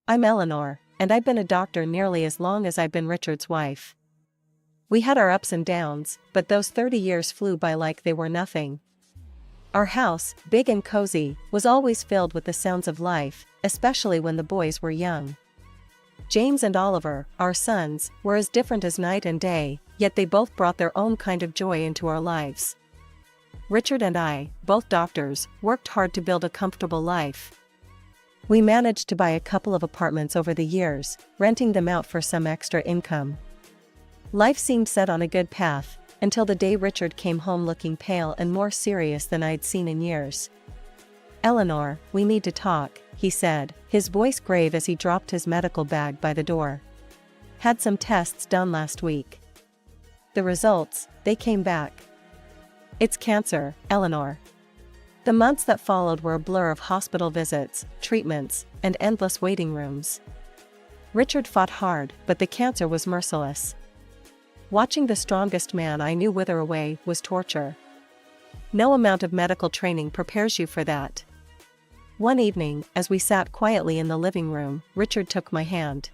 I'm Eleanor, and I've been a doctor nearly as long as I've been Richard's wife. We had our ups and downs, but those 30 years flew by like they were nothing. Our house, big and cozy, was always filled with the sounds of life, especially when the boys were young. James and Oliver, our sons, were as different as night and day, yet they both brought their own kind of joy into our lives. Richard and I, both doctors, worked hard to build a comfortable life. We managed to buy a couple of apartments over the years, renting them out for some extra income. Life seemed set on a good path, until the day Richard came home looking pale and more serious than I'd seen in years. "Eleanor, we need to talk," he said, his voice grave as he dropped his medical bag by the door. "Had some tests done last week. The results, they came back. It's cancer, Eleanor." The months that followed were a blur of hospital visits, treatments, and endless waiting rooms. Richard fought hard, but the cancer was merciless. Watching the strongest man I knew wither away was torture. No amount of medical training prepares you for that. One evening, as we sat quietly in the living room, Richard took my hand.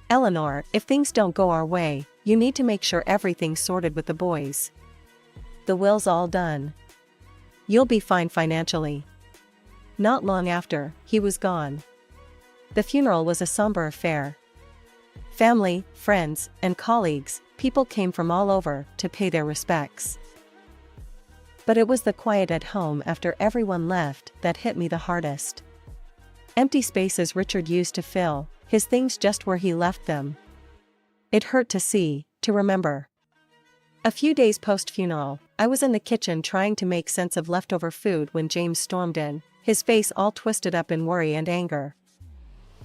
"Eleanor, if things don't go our way, you need to make sure everything's sorted with the boys. The will's all done. You'll be fine financially." Not long after, he was gone. The funeral was a somber affair. Family, friends, and colleagues, people came from all over to pay their respects. But it was the quiet at home after everyone left that hit me the hardest. Empty spaces Richard used to fill, his things just where he left them. It hurt to see, to remember. A few days post-funeral, I was in the kitchen trying to make sense of leftover food when James stormed in, his face all twisted up in worry and anger.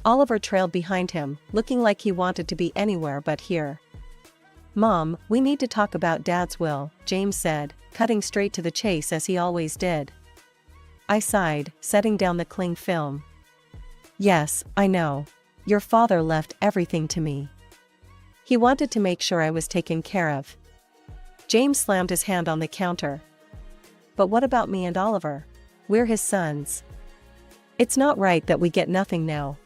Oliver trailed behind him, looking like he wanted to be anywhere but here. "Mom, we need to talk about Dad's will," James said, cutting straight to the chase as he always did. I sighed, setting down the cling film. "Yes, I know. Your father left everything to me. He wanted to make sure I was taken care of." James slammed his hand on the counter. "But what about me and Oliver? We're his sons. It's not right that we get nothing now."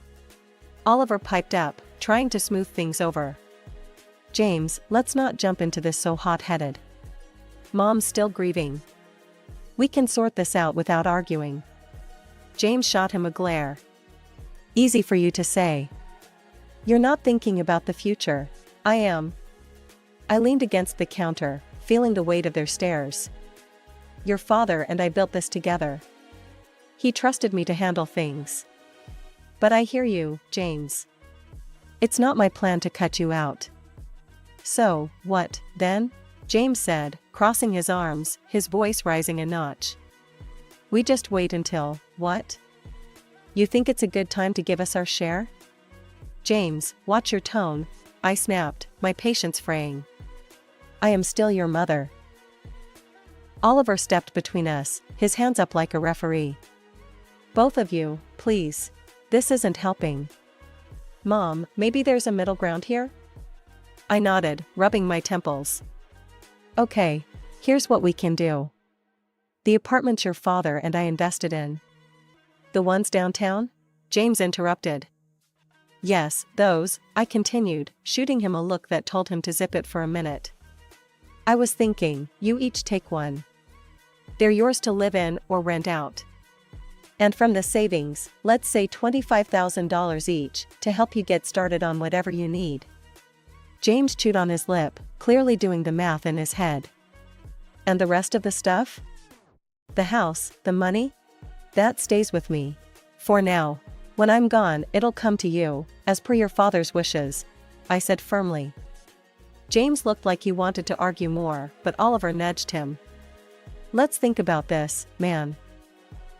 Oliver piped up, trying to smooth things over. "James, let's not jump into this so hot-headed. Mom's still grieving. We can sort this out without arguing." James shot him a glare. "Easy for you to say. You're not thinking about the future. I am." I leaned against the counter, feeling the weight of their stares. "Your father and I built this together. He trusted me to handle things. But I hear you, James. It's not my plan to cut you out." "So, what, then?" James said, crossing his arms, his voice rising a notch. "We just wait until, what? You think it's a good time to give us our share?" "James, watch your tone," I snapped, my patience fraying. "I am still your mother." Oliver stepped between us, his hands up like a referee. "Both of you, please. This isn't helping. Mom, maybe there's a middle ground here?" I nodded, rubbing my temples. "Okay, here's what we can do. The apartments your father and I invested in." "The ones downtown?" James interrupted. "Yes, those," I continued, shooting him a look that told him to zip it for a minute. "I was thinking, you each take one. They're yours to live in or rent out. And from the savings, let's say $25,000 each, to help you get started on whatever you need." James chewed on his lip, clearly doing the math in his head. "And the rest of the stuff? The house, the money? That stays with me. For now. When I'm gone, it'll come to you, as per your father's wishes," I said firmly. James looked like he wanted to argue more, but Oliver nudged him. "Let's think about this, man.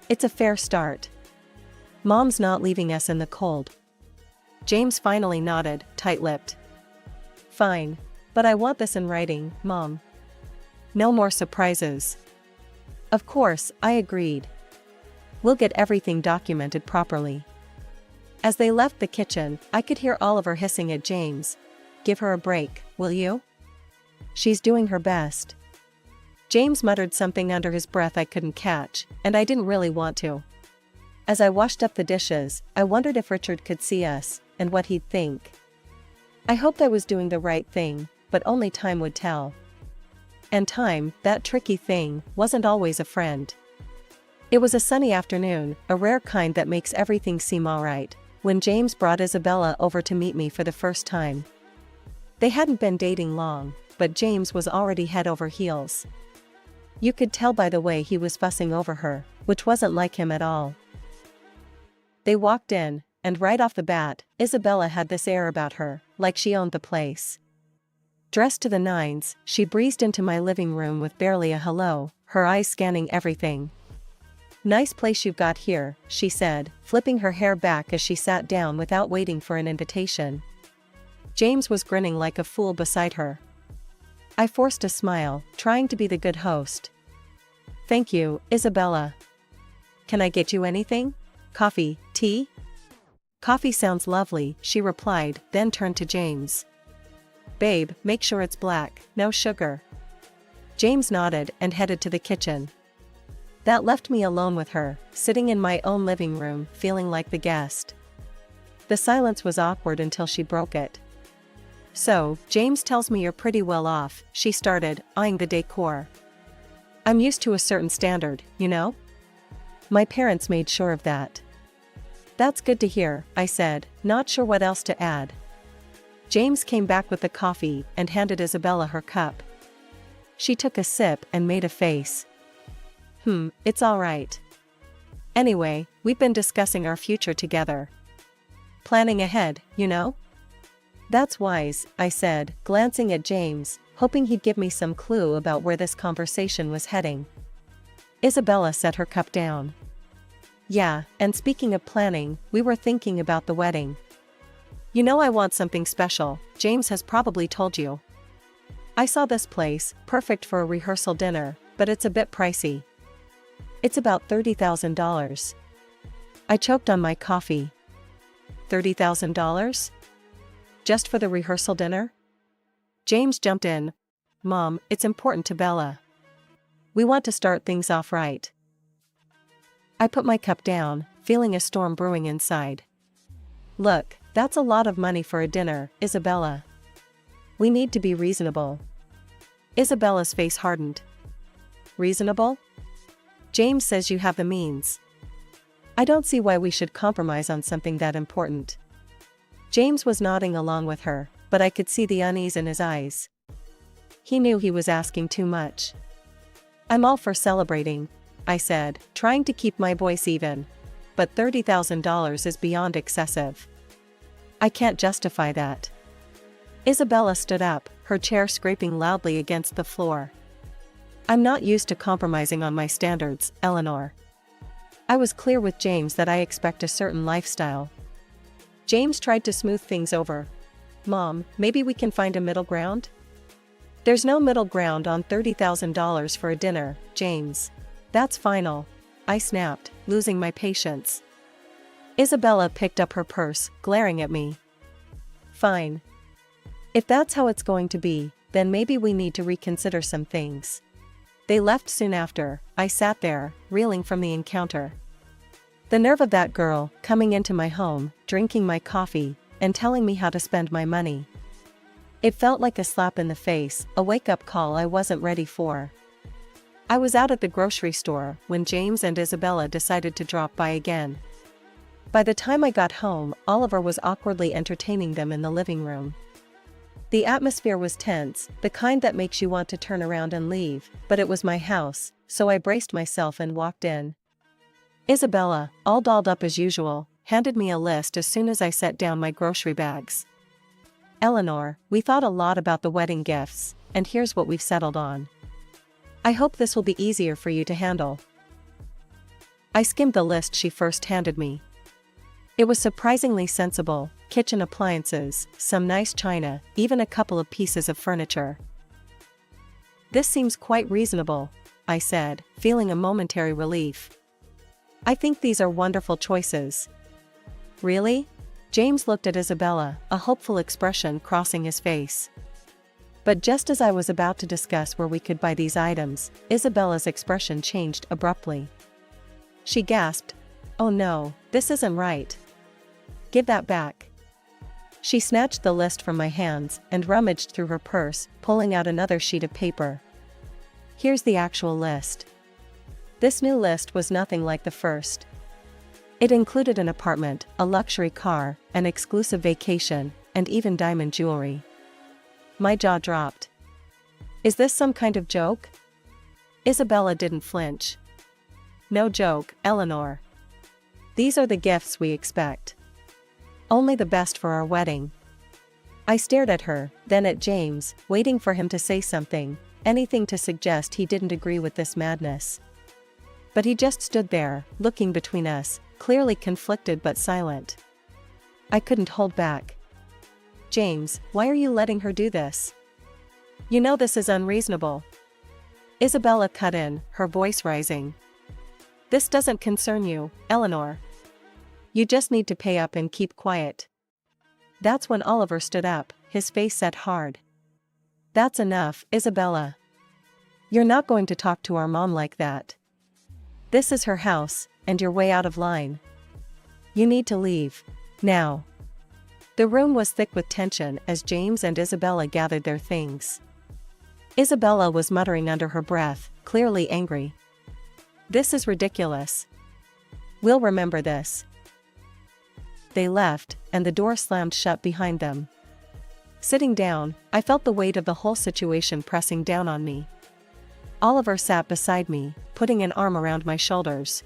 It's a fair start. Mom's not leaving us in the cold." James finally nodded, tight-lipped. "Fine. But I want this in writing, Mom. No more surprises." Of course, I agreed. "We'll get everything documented properly." As they left the kitchen, I could hear Oliver hissing at James. "Give her a break, will you? She's doing her best." James muttered something under his breath I couldn't catch, and I didn't really want to. As I washed up the dishes, I wondered if Richard could see us, and what he'd think. I hoped I was doing the right thing, but only time would tell. And time, that tricky thing, wasn't always a friend. It was a sunny afternoon, a rare kind that makes everything seem alright, when James brought Isabella over to meet me for the first time. They hadn't been dating long, but James was already head over heels. You could tell by the way he was fussing over her, which wasn't like him at all. They walked in, and right off the bat, Isabella had this air about her, like she owned the place. Dressed to the nines, she breezed into my living room with barely a hello, her eyes scanning everything. "Nice place you've got here," she said, flipping her hair back as she sat down without waiting for an invitation. James was grinning like a fool beside her. I forced a smile, trying to be the good host. "Thank you, Isabella. Can I get you anything? Coffee, tea?" "Coffee sounds lovely," she replied, then turned to James. "Babe, make sure it's black, no sugar." James nodded and headed to the kitchen. That left me alone with her, sitting in my own living room, feeling like the guest. The silence was awkward until she broke it. "So, James tells me you're pretty well off," she started, eyeing the decor. "I'm used to a certain standard, you know? My parents made sure of that." "That's good to hear," I said, not sure what else to add. James came back with the coffee and handed Isabella her cup. She took a sip and made a face. It's all right. Anyway, we've been discussing our future together. Planning ahead, you know?" "That's wise," I said, glancing at James, hoping he'd give me some clue about where this conversation was heading. Isabella set her cup down. "Yeah, and speaking of planning, we were thinking about the wedding. You know I want something special, James has probably told you. I saw this place, perfect for a rehearsal dinner, but it's a bit pricey. It's about $30,000. I choked on my coffee. $30,000? Just for the rehearsal dinner? James jumped in. "Mom, it's important to Bella. We want to start things off right." I put my cup down, feeling a storm brewing inside. "Look, that's a lot of money for a dinner, Isabella. We need to be reasonable." Isabella's face hardened. "Reasonable? James says you have the means. I don't see why we should compromise on something that important." James was nodding along with her, but I could see the unease in his eyes. He knew he was asking too much. "I'm all for celebrating," I said, trying to keep my voice even. "But $30,000 is beyond excessive. I can't justify that." Isabella stood up, her chair scraping loudly against the floor. "I'm not used to compromising on my standards, Eleanor. I was clear with James that I expect a certain lifestyle." James tried to smooth things over. "Mom, maybe we can find a middle ground?" "There's no middle ground on $30,000 for a dinner, James. That's final," I snapped, losing my patience. Isabella picked up her purse, glaring at me. "Fine. If that's how it's going to be, then maybe we need to reconsider some things." They left soon after. I sat there, reeling from the encounter. The nerve of that girl, coming into my home, drinking my coffee, and telling me how to spend my money. It felt like a slap in the face, a wake-up call I wasn't ready for. I was out at the grocery store when James and Isabella decided to drop by again. By the time I got home, Oliver was awkwardly entertaining them in the living room. The atmosphere was tense, the kind that makes you want to turn around and leave, but it was my house, so I braced myself and walked in. Isabella, all dolled up as usual, handed me a list as soon as I set down my grocery bags. "Eleanor, we thought a lot about the wedding gifts, and here's what we've settled on. I hope this will be easier for you to handle." I skimmed the list she first handed me. It was surprisingly sensible: kitchen appliances, some nice china, even a couple of pieces of furniture. "This seems quite reasonable," I said, feeling a momentary relief. "I think these are wonderful choices." "Really?" James looked at Isabella, a hopeful expression crossing his face. But just as I was about to discuss where we could buy these items, Isabella's expression changed abruptly. She gasped, "Oh no, this isn't right. Give that back." She snatched the list from my hands and rummaged through her purse, pulling out another sheet of paper. "Here's the actual list." This new list was nothing like the first. It included an apartment, a luxury car, an exclusive vacation, and even diamond jewelry. My jaw dropped. Is this some kind of joke? Isabella didn't flinch. "No joke, Eleanor. These are the gifts we expect. Only the best for our wedding." I stared at her, then at James, waiting for him to say something, anything to suggest he didn't agree with this madness. But he just stood there, looking between us, clearly conflicted but silent. I couldn't hold back. "James, why are you letting her do this? You know this is unreasonable." Isabella cut in, her voice rising. "This doesn't concern you, Eleanor. You just need to pay up and keep quiet." That's when Oliver stood up, his face set hard. "That's enough, Isabella. You're not going to talk to our mom like that. This is her house, and you're way out of line. You need to leave. Now." The room was thick with tension as James and Isabella gathered their things. Isabella was muttering under her breath, clearly angry. "This is ridiculous. We'll remember this." They left, and the door slammed shut behind them. Sitting down, I felt the weight of the whole situation pressing down on me. Oliver sat beside me, putting an arm around my shoulders.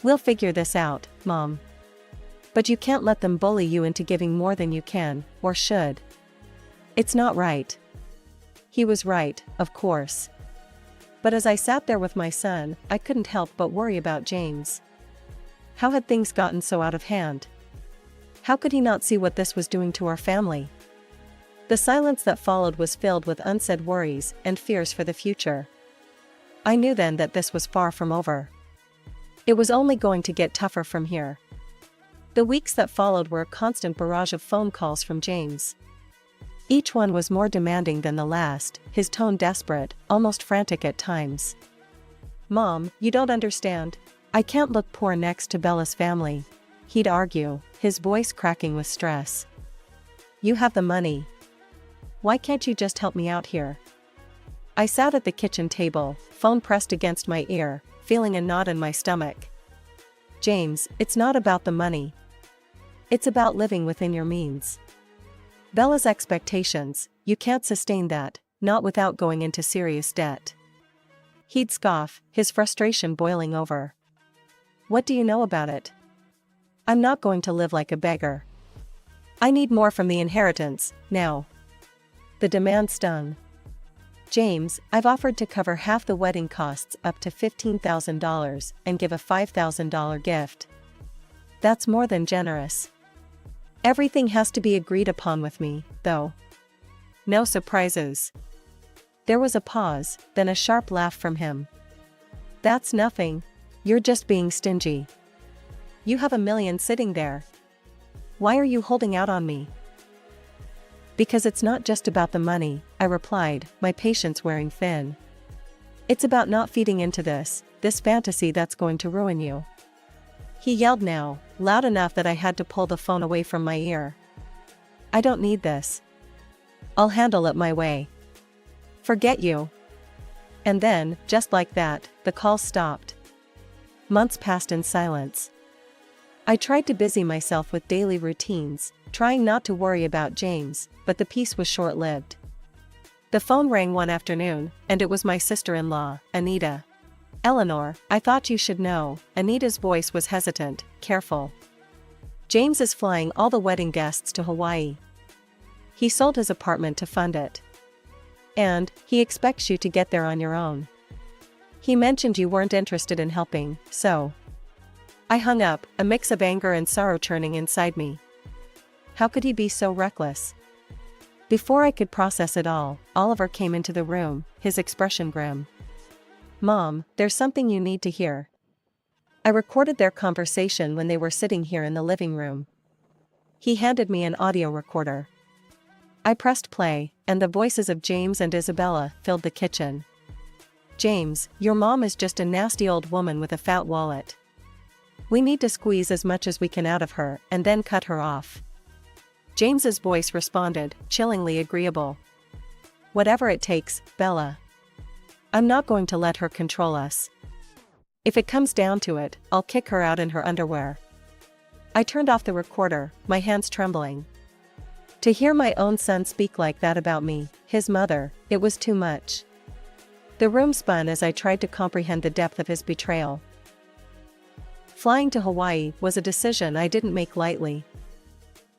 "We'll figure this out, Mom. But you can't let them bully you into giving more than you can, or should. It's not right." He was right, of course. But as I sat there with my son, I couldn't help but worry about James. How had things gotten so out of hand? How could he not see what this was doing to our family? The silence that followed was filled with unsaid worries and fears for the future. I knew then that this was far from over. It was only going to get tougher from here. The weeks that followed were a constant barrage of phone calls from James. Each one was more demanding than the last, his tone desperate, almost frantic at times. "Mom, you don't understand. I can't look poor next to Bella's family," he'd argue, his voice cracking with stress. "You have the money. Why can't you just help me out here?" I sat at the kitchen table, phone pressed against my ear, feeling a knot in my stomach. "James, it's not about the money. It's about living within your means. Bella's expectations, you can't sustain that, not without going into serious debt." He'd scoff, his frustration boiling over. "What do you know about it? I'm not going to live like a beggar. I need more from the inheritance, now." The demand stung. "James, I've offered to cover half the wedding costs up to $15,000 and give a $5,000 gift. That's more than generous. Everything has to be agreed upon with me, though. No surprises." There was a pause, then a sharp laugh from him. "That's nothing. You're just being stingy. You have $1 million sitting there. Why are you holding out on me?" "Because it's not just about the money," I replied, my patience wearing thin. "It's about not feeding into this fantasy that's going to ruin you." He yelled now, loud enough that I had to pull the phone away from my ear. "I don't need this. I'll handle it my way. Forget you." And then, just like that, the call stopped. Months passed in silence. I tried to busy myself with daily routines, trying not to worry about James, but the peace was short-lived. The phone rang one afternoon, and it was my sister-in-law, Anita. "Eleanor, I thought you should know." Anita's voice was hesitant, careful. "James is flying all the wedding guests to Hawaii. He sold his apartment to fund it. And he expects you to get there on your own. He mentioned you weren't interested in helping, so..." I hung up, a mix of anger and sorrow churning inside me. How could he be so reckless? Before I could process it all, Oliver came into the room, his expression grim. "Mom, there's something you need to hear." I recorded their conversation when they were sitting here in the living room. He handed me an audio recorder. I pressed play, and the voices of James and Isabella filled the kitchen. "James, your mom is just a nasty old woman with a fat wallet. We need to squeeze as much as we can out of her and then cut her off. James's voice responded, chillingly agreeable. Whatever it takes, Bella. I'm not going to let her control us. If it comes down to it, I'll kick her out in her underwear. I turned off the recorder, my hands trembling. To hear my own son speak like that about me, his mother, it was too much. The room spun as I tried to comprehend the depth of his betrayal. Flying to Hawaii was a decision I didn't make lightly.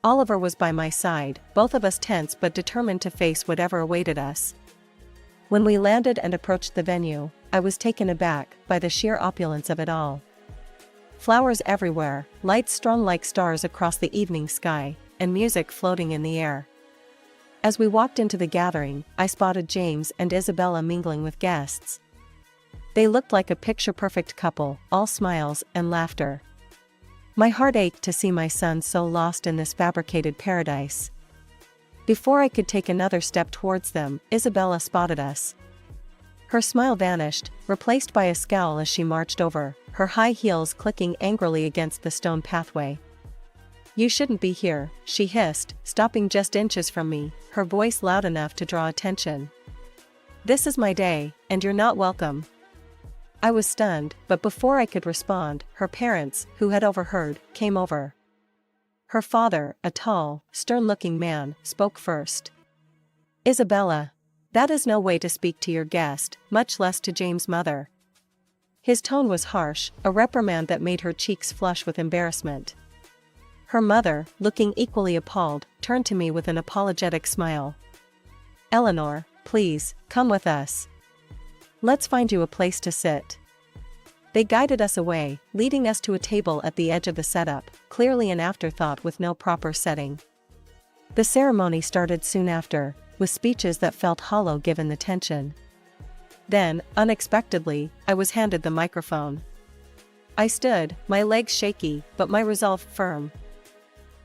Oliver was by my side, both of us tense but determined to face whatever awaited us. When we landed and approached the venue, I was taken aback by the sheer opulence of it all. Flowers everywhere, lights strung like stars across the evening sky, and music floating in the air. As we walked into the gathering, I spotted James and Isabella mingling with guests. They looked like a picture-perfect couple, all smiles and laughter. My heart ached to see my son so lost in this fabricated paradise. Before I could take another step towards them, Isabella spotted us. Her smile vanished, replaced by a scowl as she marched over, her high heels clicking angrily against the stone pathway. You shouldn't be here, she hissed, stopping just inches from me, her voice loud enough to draw attention. This is my day, and you're not welcome. I was stunned, but before I could respond, her parents, who had overheard, came over. Her father, a tall, stern-looking man, spoke first. Isabella, that is no way to speak to your guest, much less to James' mother. His tone was harsh, a reprimand that made her cheeks flush with embarrassment. Her mother, looking equally appalled, turned to me with an apologetic smile. Eleanor, please, come with us. Let's find you a place to sit. They guided us away, leading us to a table at the edge of the setup, clearly an afterthought with no proper setting. The ceremony started soon after, with speeches that felt hollow given the tension. Then, unexpectedly, I was handed the microphone. I stood, my legs shaky, but my resolve firm.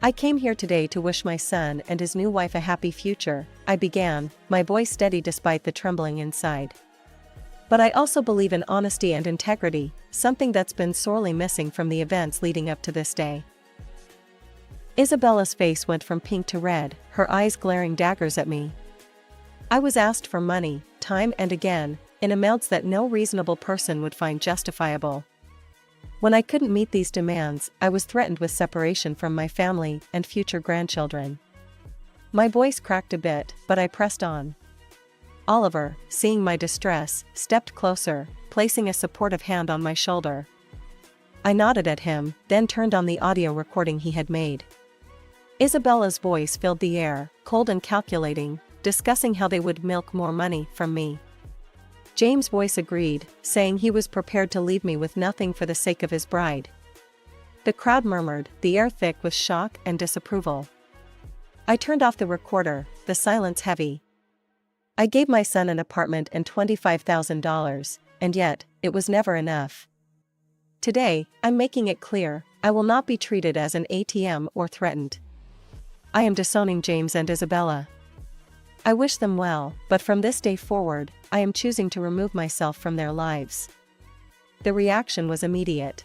I came here today to wish my son and his new wife a happy future, I began, my voice steady despite the trembling inside. But I also believe in honesty and integrity, something that's been sorely missing from the events leading up to this day. Isabella's face went from pink to red, her eyes glaring daggers at me. I was asked for money, time and again, in amounts that no reasonable person would find justifiable. When I couldn't meet these demands, I was threatened with separation from my family and future grandchildren. My voice cracked a bit, but I pressed on. Oliver, seeing my distress, stepped closer, placing a supportive hand on my shoulder. I nodded at him, then turned on the audio recording he had made. Isabella's voice filled the air, cold and calculating, discussing how they would milk more money from me. James' voice agreed, saying he was prepared to leave me with nothing for the sake of his bride. The crowd murmured, the air thick with shock and disapproval. I turned off the recorder, the silence heavy. I gave my son an apartment and $25,000, and yet, it was never enough. Today, I'm making it clear, I will not be treated as an ATM or threatened. I am disowning James and Isabella. I wish them well, but from this day forward, I am choosing to remove myself from their lives. The reaction was immediate.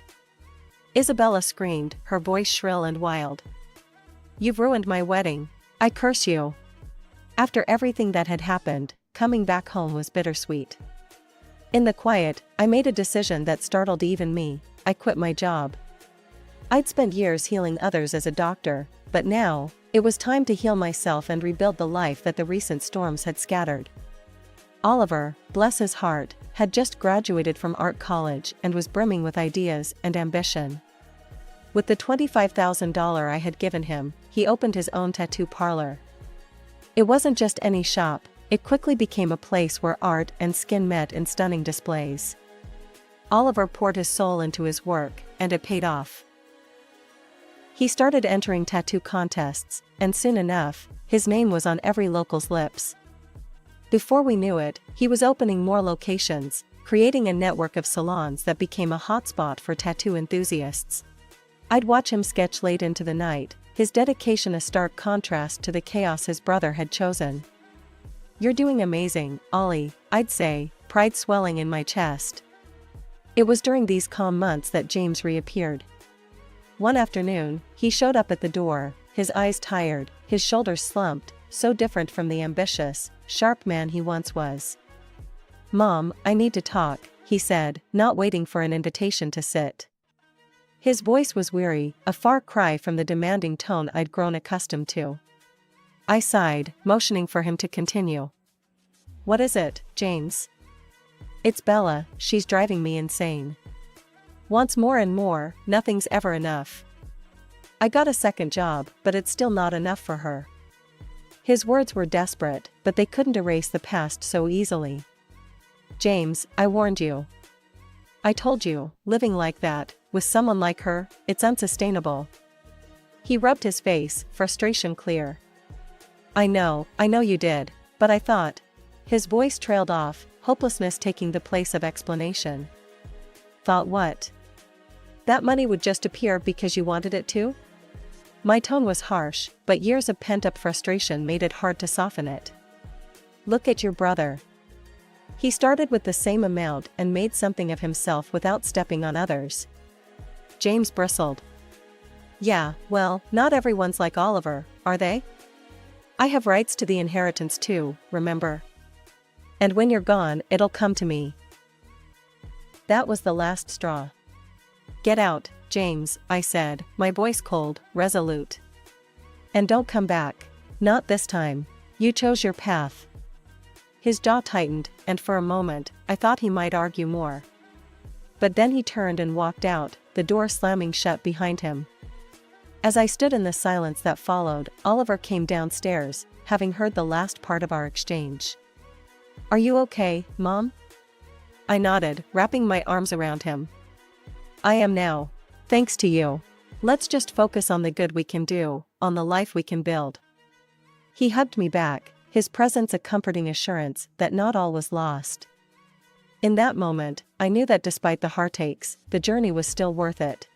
Isabella screamed, her voice shrill and wild. You've ruined my wedding. I curse you. After everything that had happened, coming back home was bittersweet. In the quiet, I made a decision that startled even me. I quit my job. I'd spent years healing others as a doctor, but now, it was time to heal myself and rebuild the life that the recent storms had scattered. Oliver, bless his heart, had just graduated from art college and was brimming with ideas and ambition. With the $25,000 I had given him, he opened his own tattoo parlor. It wasn't just any shop, it quickly became a place where art and skin met in stunning displays. Oliver poured his soul into his work, and it paid off. He started entering tattoo contests, and soon enough, his name was on every local's lips. Before we knew it, he was opening more locations, creating a network of salons that became a hotspot for tattoo enthusiasts. I'd watch him sketch late into the night, his dedication a stark contrast to the chaos his brother had chosen. You're doing amazing, Ollie, I'd say, pride swelling in my chest. It was during these calm months that James reappeared. One afternoon, he showed up at the door, his eyes tired, his shoulders slumped, so different from the ambitious, sharp man he once was. "Mom, I need to talk," he said, not waiting for an invitation to sit. His voice was weary, a far cry from the demanding tone I'd grown accustomed to. I sighed, motioning for him to continue. "What is it, James?" "It's Bella, she's driving me insane. Wants more and more, nothing's ever enough. I got a second job, but it's still not enough for her." His words were desperate, but they couldn't erase the past so easily. "James, I warned you. I told you, living like that, with someone like her, it's unsustainable." He rubbed his face, frustration clear. I know you did, but I thought." His voice trailed off, hopelessness taking the place of explanation. "Thought what? That money would just appear because you wanted it to?" My tone was harsh, but years of pent-up frustration made it hard to soften it. "Look at your brother. He started with the same amount and made something of himself without stepping on others." James bristled. "Yeah, well, not everyone's like Oliver, are they? I have rights to the inheritance too, remember? And when you're gone, it'll come to me." That was the last straw. "Get out, James," I said, my voice cold, resolute. "And don't come back. Not this time. You chose your path." His jaw tightened, and for a moment, I thought he might argue more. But then he turned and walked out, the door slamming shut behind him. As I stood in the silence that followed, Oliver came downstairs, having heard the last part of our exchange. "Are you okay, Mom?" I nodded, wrapping my arms around him. "I am now. Thanks to you. Let's just focus on the good we can do, on the life we can build." He hugged me back, his presence a comforting assurance that not all was lost. In that moment, I knew that despite the heartaches, the journey was still worth it.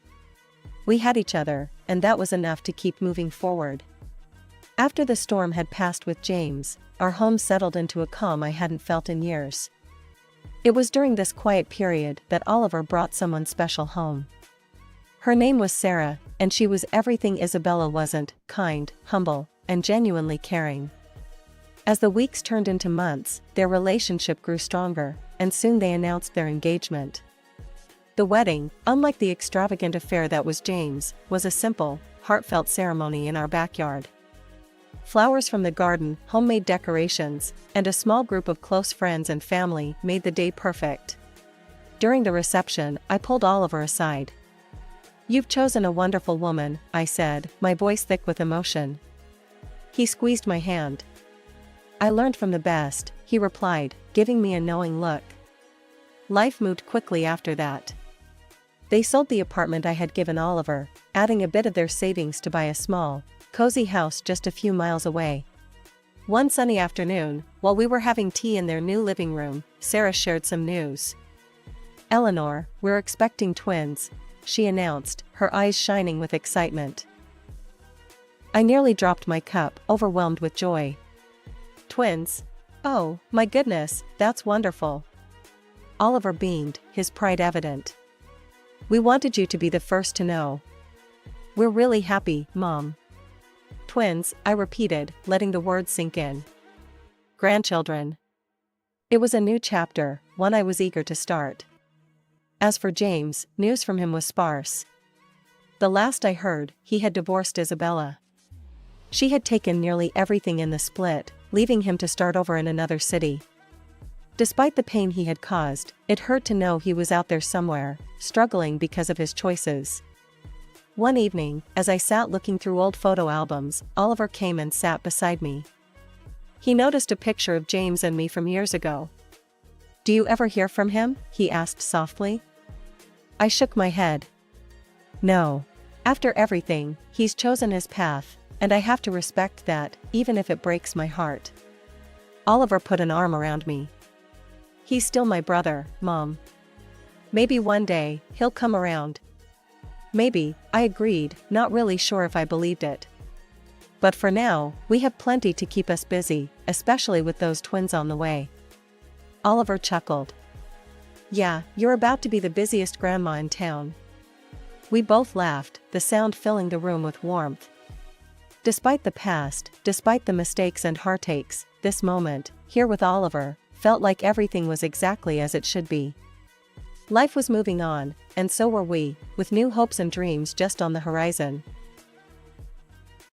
We had each other, and that was enough to keep moving forward. After the storm had passed with James, our home settled into a calm I hadn't felt in years. It was during this quiet period that Oliver brought someone special home. Her name was Sarah, and she was everything Isabella wasn't: kind, humble, and genuinely caring. As the weeks turned into months, their relationship grew stronger, and soon they announced their engagement. The wedding, unlike the extravagant affair that was James, was a simple, heartfelt ceremony in our backyard. Flowers from the garden, homemade decorations, and a small group of close friends and family made the day perfect. During the reception, I pulled Oliver aside. "You've chosen a wonderful woman," I said, my voice thick with emotion. He squeezed my hand. "I learned from the best," he replied, giving me a knowing look. Life moved quickly after that. They sold the apartment I had given Oliver, adding a bit of their savings to buy a small, cozy house just a few miles away. One sunny afternoon, while we were having tea in their new living room, Sarah shared some news. "Eleanor, we're expecting twins," she announced, her eyes shining with excitement. I nearly dropped my cup, overwhelmed with joy. "Twins? Oh, my goodness, that's wonderful." Oliver beamed, his pride evident. "We wanted you to be the first to know." "We're really happy, Mom." "Twins," I repeated, letting the words sink in. "Grandchildren." It was a new chapter, one I was eager to start. As for James, news from him was sparse. The last I heard, he had divorced Isabella. She had taken nearly everything in the split, leaving him to start over in another city. Despite the pain he had caused, it hurt to know he was out there somewhere, struggling because of his choices. One evening, as I sat looking through old photo albums, Oliver came and sat beside me. He noticed a picture of James and me from years ago. "Do you ever hear from him?" he asked softly. I shook my head. "No. After everything, he's chosen his path, and I have to respect that, even if it breaks my heart." Oliver put an arm around me. "He's still my brother, Mom. Maybe one day, he'll come around." "Maybe," I agreed, not really sure if I believed it. "But for now, we have plenty to keep us busy, especially with those twins on the way." Oliver chuckled. "Yeah, you're about to be the busiest grandma in town." We both laughed, the sound filling the room with warmth. Despite the past, despite the mistakes and heartaches, this moment, here with Oliver, felt like everything was exactly as it should be. Life was moving on, and so were we, with new hopes and dreams just on the horizon.